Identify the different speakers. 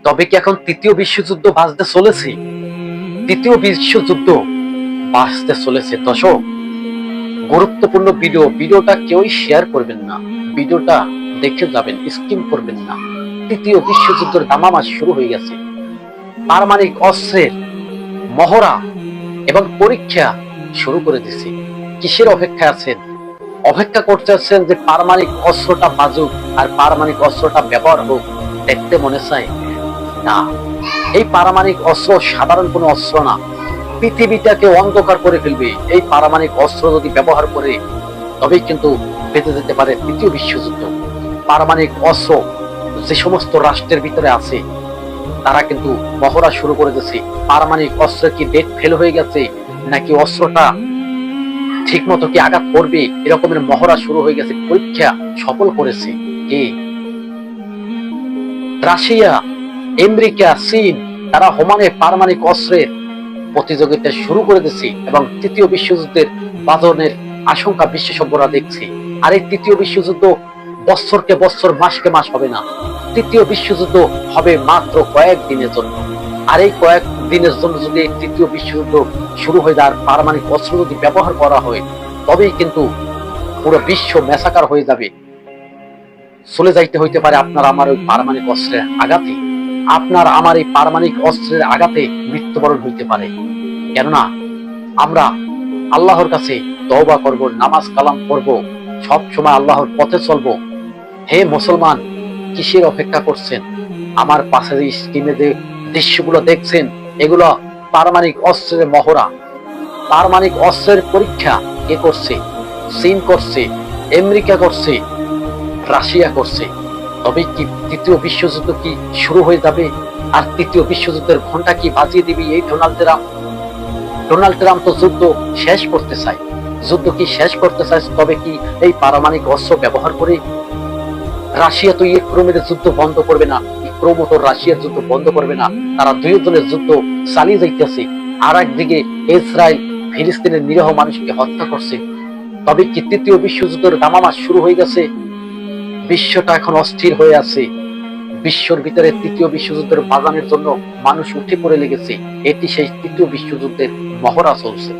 Speaker 1: তবে কি এখন তৃতীয় বিশ্বযুদ্ধ বাঁচতে চলেছে? তৃতীয় বিশ্বযুদ্ধ বাঁচতে চলেছে দর্শক। গুরুত্বপূর্ণ ভিডিওটা কেউই শেয়ার করবেন না, ভিডিওটা দেখে যাবেন, স্কিপ করবেন না। তৃতীয় বিশ্বযুদ্ধের দামামা শুরু হয়ে গেছে। পারমাণবিক অস্ত্রের মহড়া এবং পরীক্ষা শুরু করে দিছে। কিসের অপেক্ষায় আছেন? অপেক্ষা করতে আছেন যে পারমাণবিক অস্ত্রটা বাজুক আর পারমাণবিক অস্ত্রটা ব্যবহার হোক। দেখতে মনে চায় না, এই পারমাণবিক অস্ত্র সাধারণ কোনো অস্ত্র না, পৃথিবীটাকে অন্ধকার করে ফেলবে। এই পারমাণবিক অস্ত্র যদি ব্যবহার করে তবেই কিন্তু বেঁচে যেতে পারে তৃতীয় বিশ্বযুদ্ধ। পারমাণবিক অস্ত্র যে সমস্ত রাষ্ট্রের ভিতরে আছে তারা কিন্তু মহড়া শুরু করে দিয়েছে। পারমাণবিক অস্ত্র কি ডেট ফেল হয়ে গেছে, নাকি অস্ত্রটা ঠিক মতো কি আঘাত করবে, এরকমের মহড়া শুরু হয়ে গেছে। পরীক্ষা সফল করেছে কে? রাশিয়া, আমেরিকা, চীন। তারা ওমানে পারমাণবিক অস্ত্রের প্রতিযোগিতা শুরু করে দিচ্ছে এবং তৃতীয় বিশ্বযুদ্ধের বাঁধনের আশঙ্কা বিশেষজ্ঞরা দেখছে। আর এই তৃতীয় বিশ্বযুদ্ধ বছরকে বছর, মাসকে মাস হবে না। তৃতীয় বিশ্বযুদ্ধ হবে মাত্র কয়েক দিনের জন্য। আর এই কয়েক দিনের জন্য যদি এই তৃতীয় বিশ্বযুদ্ধ শুরু হয়ে যায়, পারমাণবিক অস্ত্র যদি ব্যবহার করা হয়, তবেই কিন্তু পুরো বিশ্ব মেসাকার হয়ে যাবে। চলে যাইতে হইতে পারে আপনার আমার ওই পারমাণবিক অস্ত্রের আঘাতে। আপনার আমার এই পারমাণবিক অস্ত্রের আঘাতে মৃত্যুবরণ হইতে পারে। কেননা আমরা আল্লাহর কাছে তওবা করব, নামাজ কালাম করব, সব সময় আল্লাহর পথে চলবো। হে মুসলমান, কিসের অপেক্ষা করছেন? আমার পাশে যে স্ক্রিনে যে দৃশ্যগুলো দেখছেন, এগুলো পারমাণবিক অস্ত্রের মহড়া। পারমাণবিক অস্ত্রের পরীক্ষা কে করছে? চীন করছে, আমেরিকা করছে, রাশিয়া করছে। তবে কি তৃতীয় বিশ্বযুদ্ধ কি শুরু হয়ে যাবে? আর তৃতীয় বিশ্বযুদ্ধের ঘন্টা কি বাজিয়ে দিবি এই ডোনাল্ড ট্রাম্প? ডোনাল্ড ট্রাম্প তো যুদ্ধ শেষ করতে চায়। যুদ্ধ কি শেষ করতে চায়? তবে কি এই পারমাণবিক অস্ত্র ব্যবহার করে? রাশিয়া তো ইউক্রেনের যুদ্ধ বন্ধ করবে না, ইউক্রেন তো রাশিয়ার যুদ্ধ বন্ধ করবে না। তারা দুইজনের যুদ্ধ চালিয়ে যাইতেছে। আর একদিকে ইসরায়েল ফিলিস্তিনের নিরীহ মানুষকে হত্যা করছে। তবে কি তৃতীয় বিশ্বযুদ্ধের দামামা শুরু হয়ে গেছে? বিশ্বটা এখন অস্থির হয়ে আছে। বিশ্বর ভিতরে তৃতীয় বিশ্বযুদ্ধের বাজানের জন্য মানুষ উঠে পড়ে লেগেছে। এটি সেই তৃতীয় বিশ্বযুদ্ধের মহড়া চলছে।